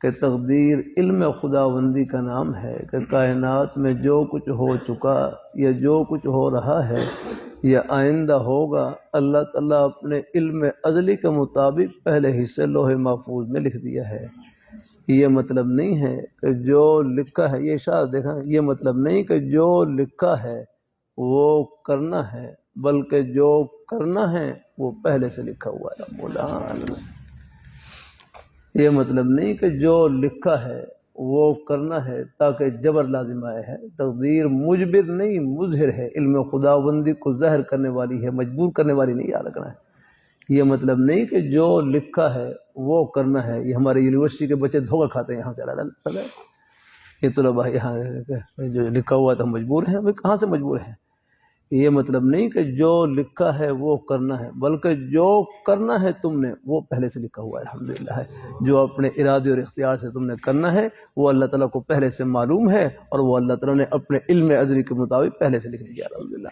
کہ تقدیر علم خداوندی کا نام ہے کہ کائنات میں جو کچھ ہو چکا یا جو کچھ ہو رہا ہے یا آئندہ ہوگا، اللہ تعالیٰ اپنے علم ازلی کے مطابق پہلے ہی سے لوح محفوظ میں لکھ دیا ہے۔ یہ مطلب نہیں ہے کہ جو لکھا ہے، یہ اشارہ دیکھا، یہ مطلب نہیں کہ جو لکھا ہے وہ کرنا ہے، بلکہ جو کرنا ہے وہ پہلے سے لکھا ہوا ہے۔ مولانا یہ مطلب نہیں کہ جو لکھا ہے وہ کرنا ہے تاکہ جبر لازم آئے ہے۔ تقدیر مجبر نہیں، مظہر ہے، علم خداوندی کو ظاہر کرنے والی ہے، مجبور کرنے والی نہیں، یاد رکھنا ہے۔ یہ مطلب نہیں کہ جو لکھا ہے وہ کرنا ہے۔ یہ ہمارے یونیورسٹی کے بچے دھوکہ کھاتے ہیں یہاں سے، یہ طلباء یہاں جو لکھا ہوا تو مجبور ہیں، بھائی کہاں سے مجبور ہیں؟ یہ مطلب نہیں کہ جو لکھا ہے وہ کرنا ہے، بلکہ جو کرنا ہے تم نے وہ پہلے سے لکھا ہوا ہے۔ الحمدللہ ہے جو اپنے ارادے اور اختیار سے تم نے کرنا ہے وہ اللہ تعالیٰ کو پہلے سے معلوم ہے، اور وہ اللہ تعالیٰ نے اپنے علم ازلی کے مطابق پہلے سے لکھ دیا۔ الحمدللہ۔